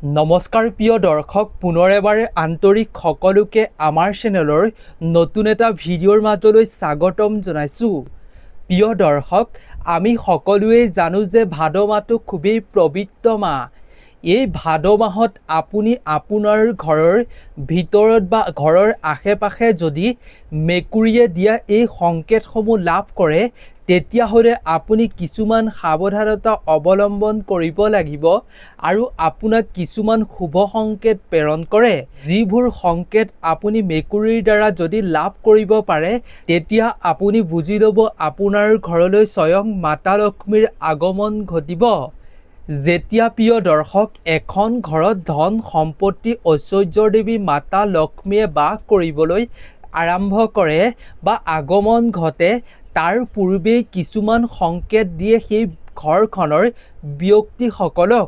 নমস্কাৰ প্ৰিয় দৰ্শক, পুনৰ এবাৰে আন্তৰিক সকলোকে আমাৰ চেনেলৰ নতুন এটা ভিডিঅ'ৰ মাজলৈ স্বাগতম জনাইছোঁ। প্ৰিয় দৰ্শক, আমি সকলোৱে জানো যে ভাদ মাহটো খুবেই পবিত্ৰ মাহ। এই ভাদ মাহত আপুনি আপোনাৰ ঘৰৰ ভিতৰত বা ঘৰৰ আশে পাশে যদি মেকুৰীয়ে দিয়া এই সংকেতসমূহ লাভ কৰে, তেতিয়াহ'লে আপুনি কিছুমান সাৱধানতা অৱলম্বন কৰিব লাগিব আৰু আপোনাক কিছুমান শুভ সংকেত প্ৰেৰণ কৰে। যিবোৰ সংকেত আপুনি মেকুৰীৰ দ্বাৰা যদি লাভ কৰিব পাৰে, তেতিয়া আপুনি বুজি ল'ব আপোনাৰ ঘৰলৈ স্বয়ং মাতা লক্ষ্মীৰ আগমন ঘটিব। যেতিয়া প্ৰিয় দৰ্শক, এখন ঘৰত ধন সম্পত্তি ঐশ্বৰ্যৰ দেৱী মাতা লক্ষ্মীয়ে বাস কৰিবলৈ আৰম্ভ কৰে বা আগমন ঘটে, তাৰ পূৰ্বেই কিছুমান সংকেত দিয়ে সেই ঘৰখনৰ ব্যক্তিসকলক।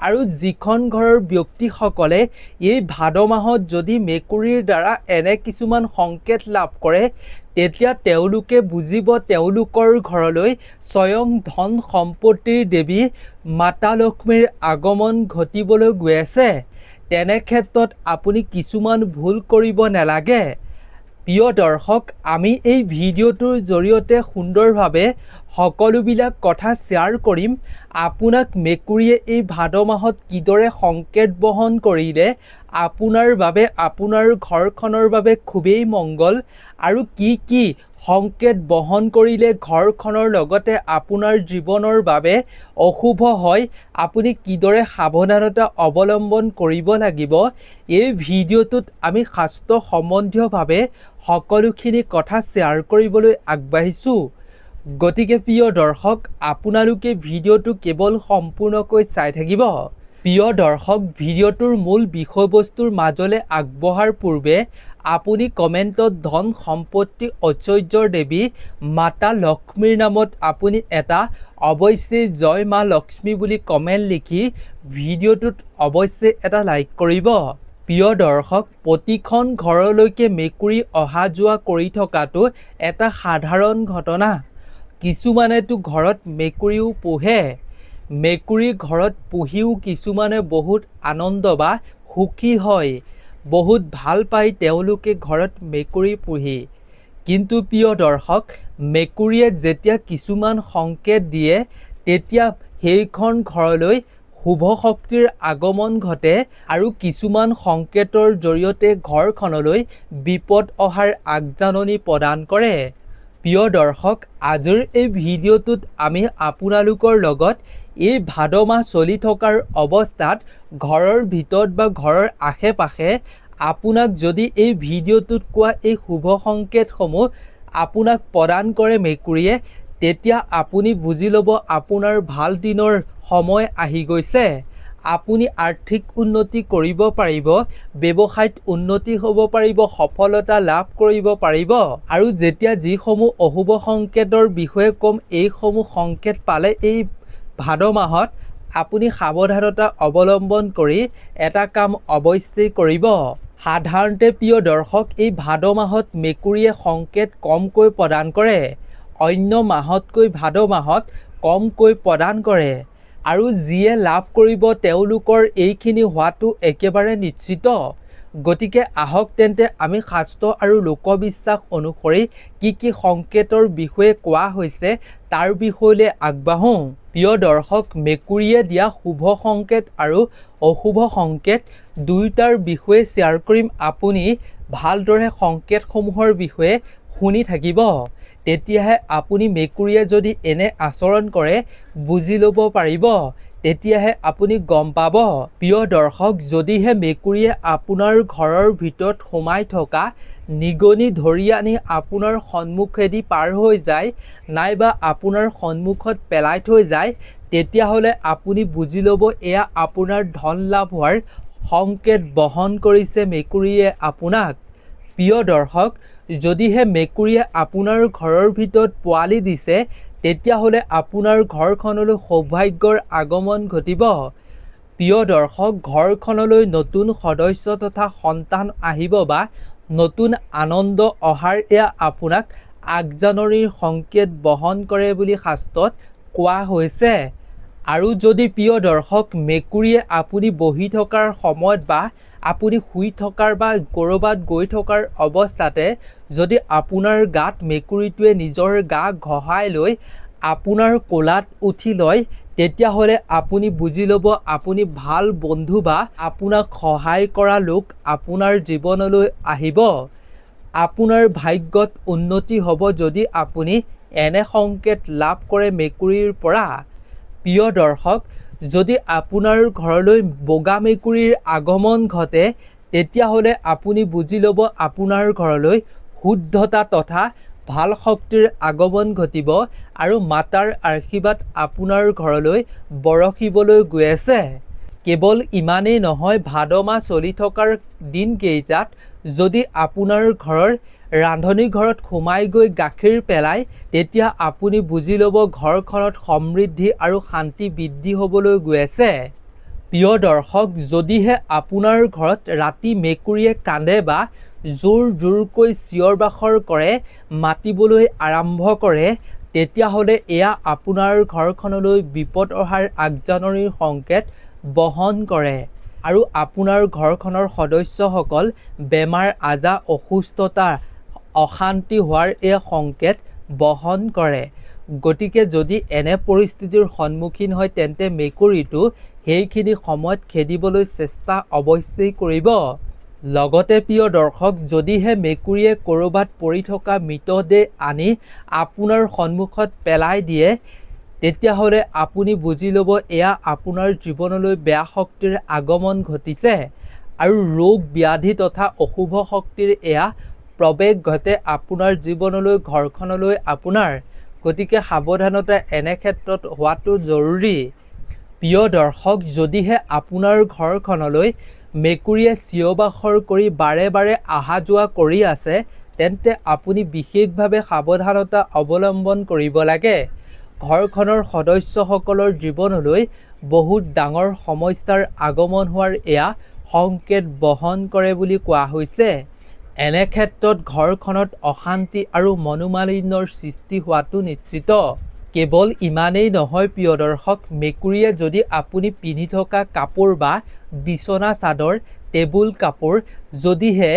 আৰু যিখন ঘৰৰ ব্যক্তিসকলে এই ভাদ মাহত যদি মেকুৰীৰ দ্বাৰা এনে কিছুমান সংকেত লাভ কৰে, তেতিয়া তেওঁলোকে বুজিব তেওঁলোকৰ ঘৰলৈ স্বয়ং ধন সম্পত্তিৰ দেৱী মাতা লক্ষ্মীৰ আগমন ঘটিবলৈ গৈ আছে। তেনে ক্ষেত্ৰত আপুনি কিছুমান ভুল কৰিব নালাগে। প্ৰিয় দৰ্শক, আমি এই ভিডিঅ'টোৰ জৰিয়তে সুন্দৰভাৱে সকলোবিলাক কথা শ্বেয়াৰ কৰিম। আপোনাক মেকুৰীয়ে এই ভাদ মাহত কিদৰে সংকেত বহন কৰিলে আপোনাৰ বাবে, আপোনাৰ ঘৰখনৰ বাবে খুবেই মংগল, আৰু কি সংকেত বহন কৰিলে ঘৰখনৰ লগতে আপোনাৰ জীৱনৰ বাবে অশুভ হয়, আপুনি কিদৰে সাৱধানতা অৱলম্বন কৰিব লাগিব, এই ভিডিঅ'টোত আমি শাস্ত্ৰ সম্বন্ধীয়ভাৱে সকলোখিনি কথা শ্বেয়াৰ কৰিবলৈ আগবাঢ়িছোঁ। গতিকে প্ৰিয় দৰ্শক, আপোনালোকে ভিডিঅ'টো কেৱল সম্পূৰ্ণকৈ চাই থাকিব। প্ৰিয় দৰ্শক, ভিডিঅ'টোৰ মূল বিষয়বস্তুৰ মাজলৈ আগবঢ়াৰ পূৰ্বে আপুনি কমেণ্টত ধন সম্পত্তি ঐশ্বৰ্যৰ দেৱী মাতা লক্ষ্মীৰ নামত আপুনি এটা অৱশ্যেই জয় মা লক্ষ্মী বুলি কমেণ্ট লিখি ভিডিঅ'টোত অৱশ্যেই এটা লাইক কৰিব। প্ৰিয় দৰ্শক, প্ৰতিখন ঘৰলৈকে মেকুৰী অহা যোৱা কৰি থকাটো এটা সাধাৰণ ঘটনা। কিছুমানেতো ঘৰত মেকুৰীও পোহে। মেকুৰী ঘৰত পুহিও কিছুমানে বহুত আনন্দ বা সুখী হয়, বহুত ভাল পায় তেওঁলোকে ঘৰত মেকুৰী পুহি। কিন্তু প্ৰিয় দৰ্শক, মেকুৰীয়ে যেতিয়া কিছুমান সংকেত দিয়ে, তেতিয়া সেইখন ঘৰলৈ শুভ শক্তিৰ আগমন ঘটে আৰু কিছুমান সংকেতৰ জৰিয়তে ঘৰখনলৈ বিপদ অহাৰ আগজাননী প্ৰদান কৰে। প্ৰিয় দৰ্শক, আজিৰ এই ভিডিঅ'টোত আমি আপোনালোকৰ লগত এই ভাদ মাহ চলি থকাৰ অৱস্থাত ঘৰৰ ভিতৰত বা ঘৰৰ আশে পাশে আপোনাক যদি এই ভিডিঅ'টোত কোৱা এই শুভ সংকেতসমূহ আপোনাক প্ৰদান কৰে মেকুৰীয়ে, তেতিয়া আপুনি বুজি ল'ব আপোনাৰ ভাল দিনৰ সময় আহি গৈছে। আপুনি আৰ্থিক উন্নতি কৰিব পাৰিব, ব্যৱসায়ত উন্নতি হ'ব পাৰিব, সফলতা লাভ কৰিব পাৰিব। আৰু যেতিয়া যিসমূহ অশুভ সংকেতৰ বিষয়ে ক'ম, এইসমূহ সংকেত পালে এই ভাদ মাহত আপুনি সাৱধানতা অৱলম্বন কৰি এটা কাম অৱশ্যেই কৰিব। সাধাৰণতে প্ৰিয় দৰ্শক, এই ভাদ মাহত মেকুৰীয়ে সংকেত কমকৈ প্ৰদান কৰে, অন্য মাহতকৈ ভাদ মাহত কমকৈ প্ৰদান কৰে। আৰু যিয়ে লাভ কৰিব তেওঁলোকৰ এইখিনি হোৱাটো একেবাৰে নিশ্চিত। গতিকে আহক তেন্তে আমি শাস্ত্ৰ আৰু লোকবিশ্বাস অনুসৰি কি সংকেতৰ বিষয়ে কোৱা হৈছে তাৰ বিষয়লৈ আগবাঢ়োঁ। প্ৰিয় দৰ্শক, মেকুৰীয়ে দিয়া শুভ সংকেত আৰু অশুভ সংকেত দুয়োটাৰ বিষয়ে শ্বেয়াৰ কৰিম। আপুনি ভালদৰে সংকেতসমূহৰ বিষয়ে শুনি থাকিব, তেতিয়াহে আপুনি মেকুৰীয়ে যদি এনে আচৰণ কৰে বুজি ল'ব পাৰিব, তেতিয়াহে আপুনি গম পাব। প্ৰিয় দৰ্শক, যদিহে মেকুৰীয়ে আপোনাৰ ঘৰৰ ভিতৰত সোমাই থকা নিগনি ধৰি আনি আপোনাৰ সন্মুখেদি পাৰ হৈ যায়, নাইবা আপোনাৰ সন্মুখত পেলাই থৈ যায়, তেতিয়াহ'লে আপুনি বুজি ল'ব এয়া আপোনাৰ ধন লাভ হোৱাৰ সংকেত বহন কৰিছে মেকুৰীয়ে আপোনাক। প্ৰিয় দৰ্শক, যদিহে মেকুৰীয়ে আপোনাৰ ঘৰৰ ভিতৰত পোৱালি দিছে, তেতিয়াহ'লে আপোনাৰ ঘৰখনলৈ সৌভাগ্যৰ আগমন ঘটিব। প্ৰিয় দৰ্শক, ঘৰখনলৈ নতুন সদস্য তথা সন্তান আহিব বা নতুন আনন্দ অহাৰ এয়া আপোনাক আগজাননীৰ সংকেত বহন কৰে বুলি শাস্ত্ৰত কোৱা হৈছে। আৰু যদি প্ৰিয় দৰ্শক মেকুৰীয়ে আপুনি বহি থকাৰ সময়ত বা আপুনি শুই থকাৰ বা ক'ৰবাত গৈ থকাৰ অৱস্থাতে যদি আপোনাৰ গাত মেকুৰীটোৱে নিজৰ গা ঘঁহাই লৈ আপোনাৰ কোলাত উঠি লয়, তেতিয়াহ'লে আপুনি বুজি ল'ব আপুনি ভাল বন্ধু বা আপোনাক সহায় কৰা লোক আপোনাৰ জীৱনলৈ আহিব। আপোনাৰ ভাগ্যত উন্নতি হ'ব যদি আপুনি এনে সংকেত লাভ কৰে মেকুৰীৰ পৰা। প্ৰিয় দৰ্শক, যদি আপোনাৰ ঘৰলৈ বগা মেকুৰীৰ আগমন ঘটে, তেতিয়াহ'লে আপুনি বুজি ল'ব আপোনাৰ ঘৰলৈ শুদ্ধতা তথা ভাল শক্তিৰ আগমন ঘটিব আৰু মাতাৰ আশীৰ্বাদ আপোনাৰ ঘৰলৈ বৰষিবলৈ গৈ আছে। কেৱল ইমানেই নহয়, ভাদ মাহ চলি থকাৰ দিনকেইটাত যদি আপোনাৰ ঘৰৰ ৰান্ধনী ঘৰত সোমাই গৈ গাখীৰ পেলায়, তেতিয়া আপুনি বুজি ল'ব ঘৰখনত সমৃদ্ধি আৰু শান্তি বৃদ্ধি হ'বলৈ গৈ আছে। প্ৰিয় দৰ্শক, যদিহে আপোনাৰ ঘৰত ৰাতি মেকুৰীয়ে কান্দে বা জোৰ জোৰকৈ চিঞৰ বাখৰ কৰে, মাতিবলৈ আৰম্ভ কৰে, তেতিয়াহ'লে এয়া আপোনাৰ ঘৰখনলৈ বিপদ অহাৰ আগজাননীৰ সংকেত বহন কৰে আৰু আপোনাৰ ঘৰখনৰ সদস্যসকল বেমাৰ আজাৰ অসুস্থতা অশান্তি হোৱাৰ এই সংকেত বহন কৰে। গতিকে যদি এনে পৰিস্থিতিৰ সন্মুখীন হয়, তেন্তে মেকুৰীটো সেইখিনি সময়ত খেদিবলৈ চেষ্টা অৱশ্যেই কৰিব। লগতে প্ৰিয় দৰ্শক, যদিহে মেকুৰীয়ে ক'ৰবাত পৰি থকা মৃতদেহ আনি আপোনাৰ সন্মুখত পেলাই দিয়ে, তেতিয়াহ'লে আপুনি বুজি ল'ব এয়া আপোনাৰ জীৱনলৈ বেয়া শক্তিৰ আগমন ঘটিছে আৰু ৰোগ ব্যাধি তথা অশুভ শক্তিৰ এয়া প্ৰৱেশ ঘটে আপোনাৰ জীৱনলৈ, ঘৰখনলৈ আপোনাৰ। গতিকে সাৱধানতা এনে ক্ষেত্ৰত হোৱাটো জৰুৰী। প্ৰিয় দৰ্শক, যদিহে আপোনাৰ ঘৰখনলৈ মেকুৰীয়ে চিঞৰ বাখৰ কৰি বাৰে বাৰে অহা যোৱা কৰি আছে, তেন্তে আপুনি বিশেষভাৱে সাৱধানতা অৱলম্বন কৰিব লাগে। ঘৰখনৰ সদস্যসকলৰ জীৱনলৈ বহুত ডাঙৰ সমস্যাৰ আগমন হোৱাৰ এয়া সংকেত বহন কৰে বুলি কোৱা হৈছে। এনে ক্ষেত্ৰত ঘৰখনত অশান্তি আৰু মনোমালিন্যৰ সৃষ্টি হোৱাটো নিশ্চিত। কেৱল ইমানেই নহয় প্ৰিয় দৰ্শক, মেকুৰীয়ে যদি আপুনি পিন্ধি থকা কাপোৰ বা বিচনা চাদৰ, টেবুল কাপোৰ যদিহে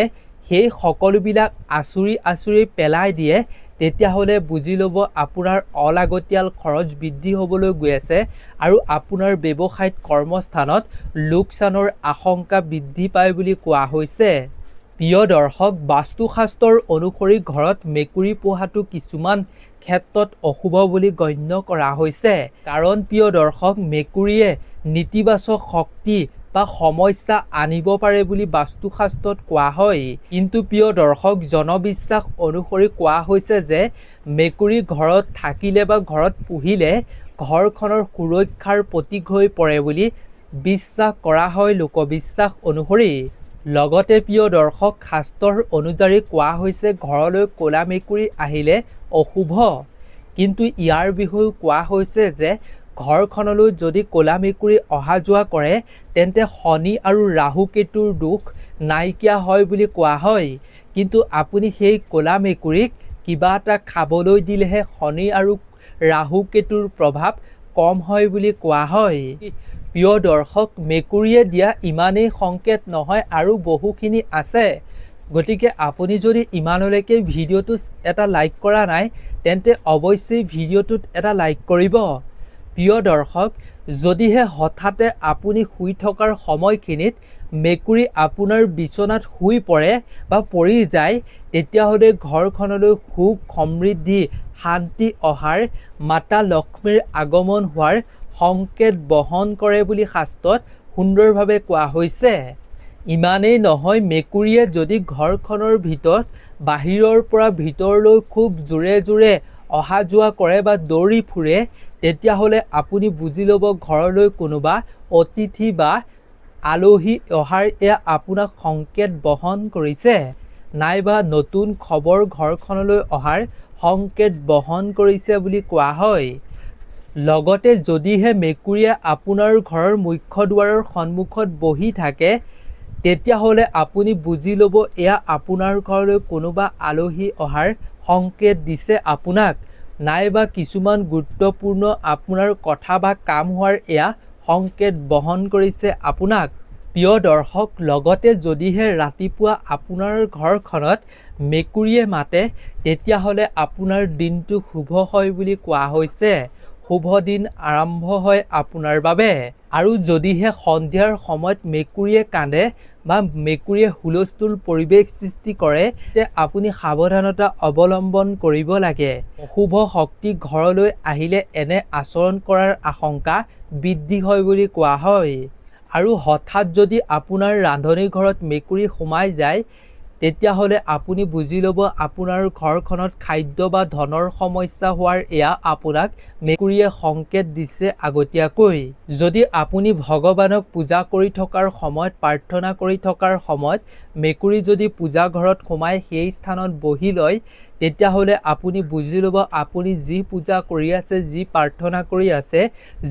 সেই সকলোবিলাক আঁচুৰি পেলাই দিয়ে, তেতিয়াহ'লে বুজি ল'ব আপোনাৰ অলাগতিয়াল খৰচ বৃদ্ধি হ'বলৈ গৈ আছে আৰু আপোনাৰ ব্যৱসায়িক কৰ্মস্থানত লোকচানৰ আশংকা বৃদ্ধি পায় বুলি কোৱা হৈছে। প্ৰিয় দৰ্শক, বাস্তুশাস্ত্ৰৰ অনুসৰি ঘৰত মেকুৰী পোহাটো কিছুমান ক্ষেত্ৰত অশুভ বুলি গণ্য কৰা হৈছে। কাৰণ প্ৰিয় দৰ্শক, মেকুৰীয়ে নেতিবাচক শক্তি বা সমস্যা আনিব পাৰে বুলি বাস্তুশাস্ত্ৰত কোৱা হয়। কিন্তু প্ৰিয় দৰ্শক, জনবিশ্বাস অনুসৰি কোৱা হৈছে যে মেকুৰী ঘৰত থাকিলে বা ঘৰত পুহিলে ঘৰখনৰ সুৰক্ষাৰ প্ৰতীক হৈ পৰে বুলি বিশ্বাস কৰা হয় লোকবিশ্বাস অনুসৰি। লগতে প্ৰিয় দৰ্শক, শাস্ত্ৰৰ অনুযায়ী কোৱা হৈছে ঘৰলৈ ক'লা মেকুৰী আহিলে অশুভ। কিন্তু ইয়াৰ বিষয়েও কোৱা হৈছে যে ঘৰখনলৈ যদি ক'লা মেকুৰী অহা যোৱা কৰে, তেন্তে শনি আৰু ৰাহু কেতুৰ দোষ নাইকিয়া হয় বুলি কোৱা হয়। কিন্তু আপুনি সেই ক'লা মেকুৰীক কিবা এটা খাবলৈ দিলেহে শনি আৰু ৰাহু কেতুৰ প্ৰভাৱ কম হয় বুলি কোৱা হয়। প্ৰিয় দৰ্শক, মেকুৰীয়ে দিয়া ইমানেই সংকেত নহয় আৰু বহুখিনি আছে। গতিকে আপুনি যদি ইমানলৈকে ভিডিঅ'টো এটা লাইক কৰা নাই, তেন্তে অৱশ্যেই ভিডিঅ'টোত এটা লাইক কৰিব। প্ৰিয় দৰ্শক, যদিহে হঠাতে আপুনি শুই থকাৰ সময়খিনিত মেকুৰী আপোনাৰ বিচনাত শুই পৰে বা পৰি যায়, তেতিয়াহ'লে ঘৰখনলৈ সুখ সমৃদ্ধি শান্তি অহাৰ, মাতা লক্ষ্মীৰ আগমন হোৱাৰ সংকেত বহন কৰে বুলি শাস্ত্ৰত সুন্দৰভাৱে কোৱা হৈছে। ইমানেই নহয়, মেকুৰীয়ে যদি ঘৰখনৰ ভিতৰত বাহিৰৰ পৰা ভিতৰলৈ খুব জোৰে জোৰে অহা যোৱা কৰে বা দৌৰি ফুৰে, তেতিয়াহ'লে আপুনি বুজি ল'ব ঘৰলৈ কোনোবা অতিথি বা আলহী অহাৰ এয়া আপোনাক সংকেত বহন কৰিছে, নাইবা নতুন খবৰ ঘৰখনলৈ অহাৰ সংকেত বহন কৰিছে বুলি কোৱা হয়। লগতে যদিহে মেকুৰীয়ে আপোনাৰ ঘৰৰ মুখ্য দুৱাৰৰ সন্মুখত বহি থাকে, তেতিয়াহ'লে আপুনি বুজি ল'ব এয়া আপোনাৰ ঘৰলৈ কোনোবা আলহী অহাৰ সংকেত দিছে আপোনাক। নাইবা কিছুমান গুৰুত্বপূৰ্ণ আপোনাৰ কথা বা কাম হোৱাৰ এয়া সংকেত বহন কৰিছে আপোনাক। প্ৰিয় দৰ্শক, লগতে যদিহে ৰাতিপুৱা আপোনাৰ ঘৰখনত মেকুৰীয়ে মাতে তেতিয়াহ'লে আপোনাৰ দিনটো শুভ হয় বুলি কোৱা হৈছে। শুভ দিন আৰম্ভ হয় আপোনাৰ বাবে। আৰু যদিহে সন্ধিয়াৰ সময়ত মেকুৰীয়ে কান্দে বা মেকুৰীয়ে হুলস্থুল পৰিৱেশ সৃষ্টি কৰে তে আপুনি সাৱধানতা অৱলম্বন কৰিব লাগে। অশুভ শক্তি ঘৰলৈ আহিলে এনে আচৰণ কৰাৰ আশংকা বৃদ্ধি হয় বুলি কোৱা হয়। আৰু হঠাৎ যদি আপোনাৰ ৰান্ধনি ঘৰত মেকুৰী সোমাই যায় তেতিয়াহ'লে আপুনি বুজি ল'ব আপোনাৰ ঘৰখনত খাদ্য বা ধনৰ সমস্যা হোৱাৰ এয়া আপোনাক মেকুৰীয়ে সংকেত দিছে আগতীয়াকৈ। যদি আপুনি ভগৱানক পূজা কৰি থকাৰ সময়ত প্ৰাৰ্থনা কৰি থকাৰ সময়ত মেকুৰী যদি পূজা ঘৰত সোমাই সেই স্থানত বহি লয় তেতিয়াহ'লে আপুনি বুজি ল'ব আপুনি যি পূজা কৰি আছে, যি প্ৰাৰ্থনা কৰি আছে,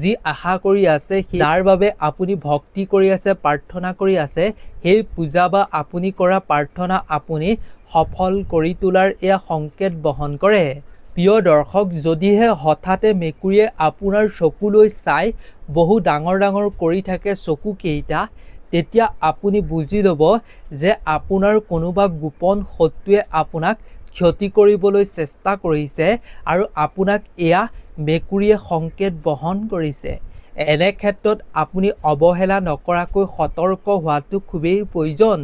যি আশা কৰি আছে, যাৰ বাবে আপুনি ভক্তি কৰি আছে, প্ৰাৰ্থনা কৰি আছে, সেই পূজা বা আপুনি কৰা প্ৰাৰ্থনা আপুনি সফল কৰি তোলাৰ এয়া সংকেত বহন কৰে। প্ৰিয় দৰ্শক, যদিহে হঠাতে মেকুৰীয়ে আপোনাৰ চকুলৈ চাই বহু ডাঙৰ ডাঙৰ কৰি থাকে চকুকেইটা তেতিয়া আপুনি বুজি ল'ব যে আপোনাৰ কোনোবা গোপন শত্ৰুৱে আপোনাক ক্ষতি কৰিবলৈ চেষ্টা কৰিছে আৰু আপোনাক এয়া মেকুৰীয়ে সংকেত বহন কৰিছে। এনে ক্ষেত্ৰত আপুনি অৱহেলা নকৰাকৈ সতৰ্ক হোৱাটো খুবেই প্ৰয়োজন।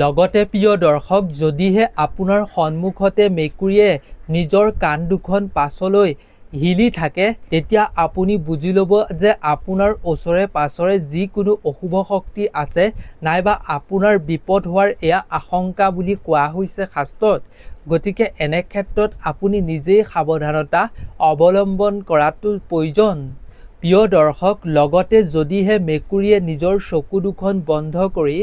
লগতে প্ৰিয় দৰ্শক, যদিহে আপোনাৰ সন্মুখতে মেকুৰীয়ে নিজৰ কাণ দুখন পাছলৈ হিলি থাকে তেতিয়া আপুনি বুজি ল'ব যে আপোনাৰ ওচৰে পাছৰে যিকোনো অশুভ শক্তি আছে নাইবা আপোনাৰ বিপদ হোৱাৰ এয়া আশংকা বুলি কোৱা হৈছে শাস্ত্ৰত। গতিকে এনে ক্ষেত্ৰত আপুনি নিজেই সাৱধানতা অৱলম্বন কৰাটো প্ৰয়োজন। প্ৰিয় দৰ্শক, লগতে যদিহে মেকুৰীয়ে নিজৰ চকু দুখন বন্ধ কৰি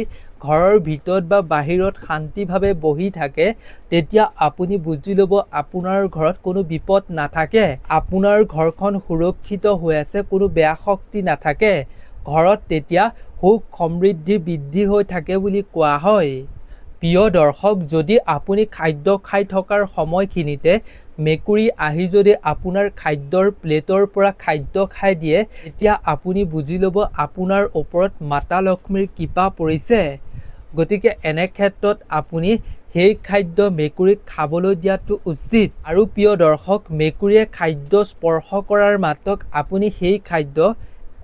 ঘৰৰ ভিতৰত বা বাহিৰত শান্তিভাৱে বহি থাকে তেতিয়া আপুনি বুজি ল'ব আপোনাৰ ঘৰত কোনো বিপদ নাথাকে, আপোনাৰ ঘৰখন সুৰক্ষিত হৈ আছে, কোনো বেয়া শক্তি নাথাকে। ঘৰত তেতিয়া সুখ সমৃদ্ধি বৃদ্ধি হৈ থাকে বুলি কোৱা হয়। প্ৰিয় দৰ্শক, যদি আপুনি খাদ্য খাই থকাৰ সময়খিনিতে মেকুৰী আহি যদি আপোনাৰ খাদ্যৰ প্লেটৰ পৰা খাদ্য খাই দিয়ে তেতিয়া আপুনি বুজি ল'ব আপোনাৰ ওপৰত মাতা লক্ষ্মীৰ কৃপা পৰিছে। গতিকে এনে ক্ষেত্ৰত আপুনি সেই খাদ্য মেকুৰীক খাবলৈ দিয়াটো উচিত। আৰু প্ৰিয় দৰ্শক, মেকুৰীয়ে খাদ্য স্পৰ্শ কৰাৰ মাত্ৰক আপুনি সেই খাদ্য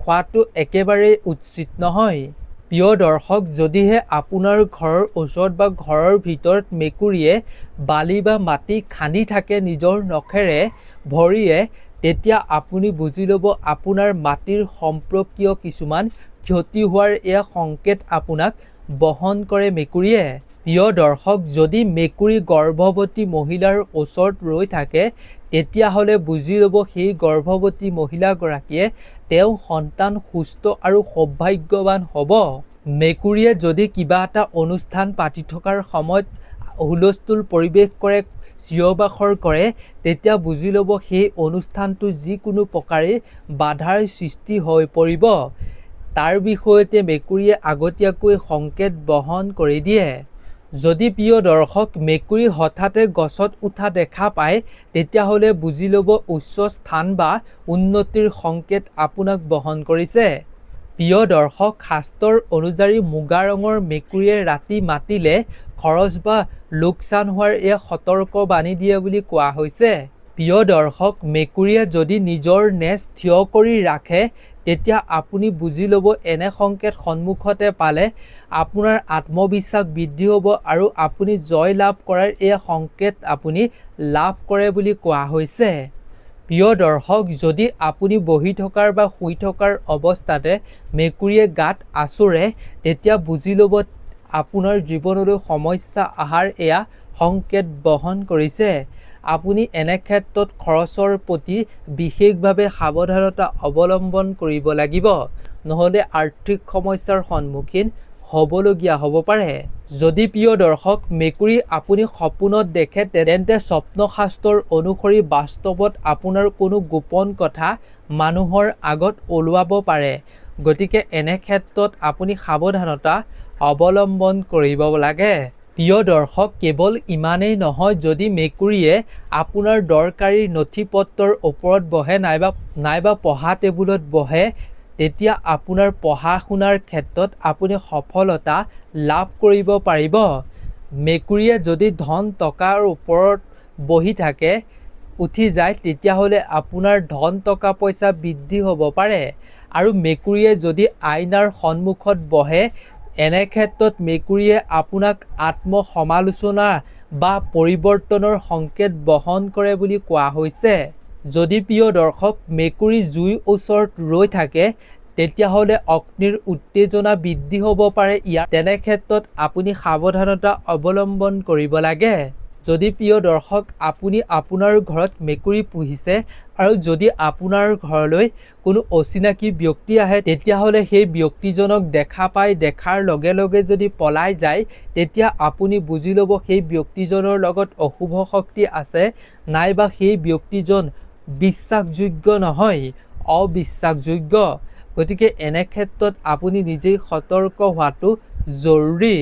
খোৱাটো একেবাৰেই উচিত নহয়। প্ৰিয় দৰ্শক, যদিহে আপোনাৰ ঘৰৰ ওচৰত বা ঘৰৰ ভিতৰত মেকুৰীয়ে বালি বা মাটি খান্দি থাকে নিজৰ নখেৰে ভৰিয়ে তেতিয়া আপুনি বুজি ল'ব আপোনাৰ মাটিৰ সম্পৰ্কীয় কিছুমান ক্ষতি হোৱাৰ এয়া সংকেত আপোনাক বহন কৰে মেকুৰীয়ে। প্ৰিয় দৰ্শক, যদি মেকুৰী গৰ্ভৱতী মহিলাৰ ওচৰত ৰৈ থাকে তেতিয়াহ'লে বুজি ল'ব সেই গৰ্ভৱতী মহিলাগৰাকীয়ে তেওঁ সন্তান সুস্থ আৰু সৌভাগ্যৱান হ'ব। মেকুৰীয়ে যদি কিবা এটা অনুষ্ঠান পাতি থকাৰ সময়ত হুলস্থুল পৰিৱেশ কৰে, চিঞৰ বাখৰ কৰে তেতিয়া বুজি ল'ব সেই অনুষ্ঠানটো যিকোনো প্ৰকাৰে বাধাৰ সৃষ্টি হৈ পৰিব। তাৰ বিষয়তে মেকুৰীয়ে আগতীয়াকৈ সংকেত বহন কৰি দিয়ে। যদি প্ৰিয় দৰ্শক মেকুৰী হঠাতে গছত উঠা দেখা পায় তেতিয়াহ'লে বুজি ল'ব উচ্চ স্থান বা উন্নতিৰ সংকেত আপোনাক বহন কৰিছে। প্ৰিয় দৰ্শক, শাস্ত্ৰৰ অনুযায়ী মুগা ৰঙৰ মেকুৰীয়ে ৰাতি মাতিলে খৰচ বা লোকচান হোৱাৰ এয়া সতৰ্কবাণী দিয়ে বুলি কোৱা হৈছে। প্ৰিয় দৰ্শক, মেকুৰীয়ে যদি নিজৰ নেজ থিয় কৰি ৰাখে তেতিয়া আপুনি বুজি ল'ব এনে সংকেত সন্মুখতে পালে আপোনাৰ আত্মবিশ্বাস বৃদ্ধি হ'ব আৰু আপুনি জয় লাভ কৰাৰ এই সংকেত আপুনি লাভ কৰে বুলি কোৱা হৈছে। প্ৰিয় দৰ্শক, যদি আপুনি বহি থকাৰ বা শুই থকাৰ অৱস্থাতে মেকুৰীয়ে গাত আঁচোৰে তেতিয়া বুজি ল'ব আপোনাৰ জীৱনলৈ সমস্যা অহাৰ এয়া সংকেত বহন কৰিছে। আপুনি এনে ক্ষেত্ৰত খৰচৰ প্ৰতি বিশেষভাৱে সাৱধানতা অৱলম্বন কৰিব লাগিব, নহ'লে আৰ্থিক সমস্যাৰ সন্মুখীন হ'বলগীয়া হ'ব পাৰে। যদি প্ৰিয় দৰ্শক মেকুৰী আপুনি সপোনত দেখে তেন্তে স্বপ্নশাস্ত্ৰৰ অনুসৰি বাস্তৱত আপোনাৰ কোনো গোপন কথা মানুহৰ আগত ওলোৱাব পাৰে। গতিকে এনে ক্ষেত্ৰত আপুনি সাৱধানতা অৱলম্বন কৰিব লাগে। প্ৰিয় দৰ্শক, কেৱল ইমানেই নহয়, যদি মেকুৰীয়ে আপোনাৰ দৰকাৰী নথি পত্ৰৰ ওপৰত বহে নাইবা পঢ়া টেবুলত বহে, তেতিয়া আপোনাৰ পঢ়া শুনাৰ ক্ষেত্ৰত আপুনি সফলতা লাভ কৰিব পাৰিব। মেকুৰীয়ে যদি ধন টকাৰ ওপৰত বহি থাকে, উঠি যায়, তেতিয়াহ'লে আপোনাৰ ধন টকা পইচা বৃদ্ধি হ'ব পাৰে। আৰু মেকুৰীয়ে যদি আইনাৰ সন্মুখত বহে, এনে ক্ষেত্ৰত মেকুৰীয়ে আপোনাক আত্মসমালোচনা বা পৰিৱৰ্তনৰ সংকেত বহন কৰে বুলি কোৱা হৈছে। যদি প্ৰিয় দৰ্শক, মেকুৰী জুইৰ ওচৰত ৰৈ থাকে, তেতিয়াহ'লে অগ্নিৰ উত্তেজনা বৃদ্ধি হ'ব পাৰে। তেনে ক্ষেত্ৰত আপুনি সাৱধানতা অৱলম্বন কৰিব লাগে। যদি প্ৰিয় দৰ্শক, আপুনি আপোনাৰ ঘৰত মেকুৰী পুহিছে আৰু যদি আপোনাৰ ঘৰলৈ কোনো অচিনাকি ব্যক্তি আহে, তেতিয়াহ'লে সেই ব্যক্তিজনক দেখাৰ লগে লগে যদি পলাই যায়, তেতিয়া আপুনি বুজি ল'ব সেই ব্যক্তিজনৰ লগত অশুভ শক্তি আছে, নাইবা সেই ব্যক্তিজন বিশ্বাসযোগ্য নহয়, অবিশ্বাসযোগ্য। গতিকে এনে ক্ষেত্ৰত আপুনি নিজেই সতৰ্ক হোৱাটো জৰুৰী।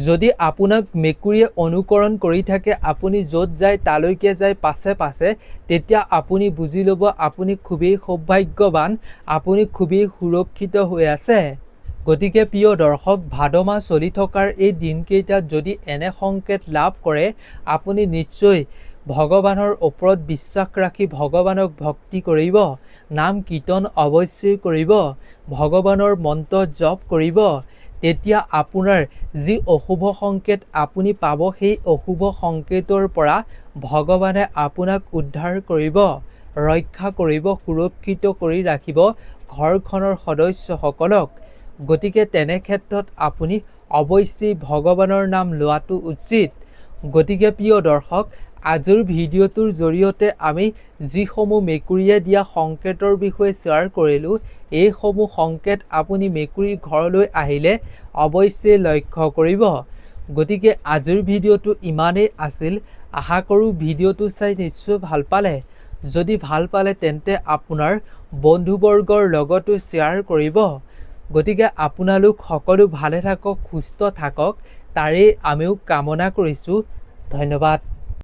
যদি আপোনাক মেকুৰীয়ে অনুকৰণ কৰি থাকে, আপুনি য'ত যায় তালৈকে যায় পাছে পাছে, তেতিয়া আপুনি বুজি ল'ব আপুনি খুবেই সৌভাগ্যৱান, আপুনি খুবেই সুৰক্ষিত হৈ আছে। গতিকে প্ৰিয় দৰ্শক, ভাদ মাহ চলি থকাৰ এই দিনকেইটাত যদি এনে সংকেত লাভ কৰে, আপুনি নিশ্চয় ভগৱানৰ ওপৰত বিশ্বাস ৰাখি ভগৱানক ভক্তি কৰিব, নাম কীৰ্তন অৱশ্যই কৰিব, ভগৱানৰ মন্ত্ৰ জপ কৰিব। তেতিয়া আপোনাৰ যি অশুভ সংকেত আপুনি পাব, সেই অশুভ সংকেতৰ পৰা ভগৱানে আপোনাক উদ্ধাৰ কৰিব, ৰক্ষা কৰিব, সুৰক্ষিত কৰি ৰাখিব ঘৰখনৰ সদস্যসকলক। গতিকে তেনে ক্ষেত্ৰত আপুনি অৱশ্যেই ভগৱানৰ নাম লোৱাটো উচিত। গতিকে প্ৰিয় দৰ্শক, আজিৰ ভিডিঅ'টোৰ জৰিয়তে আমি যিসমূহ মেকুৰীয়ে দিয়া সংকেতৰ বিষয়ে শ্বেয়াৰ কৰিলোঁ, এইসমূহ সংকেত আপুনি মেকুৰীৰ ঘৰলৈ আহিলে অৱশ্যেই লক্ষ্য কৰিব। গতিকে আজিৰ ভিডিঅ'টো ইমানেই আছিল। আশা কৰোঁ ভিডিঅ'টো চাই নিশ্চয় ভাল পালে। যদি ভাল পালে তেন্তে আপোনাৰ বন্ধুবৰ্গৰ লগতো শ্বেয়াৰ কৰিব। গতিকে আপোনালোক সকলো ভালে থাকক, সুস্থ থাকক, তাৰেই আমিও কামনা কৰিছোঁ। ধন্যবাদ।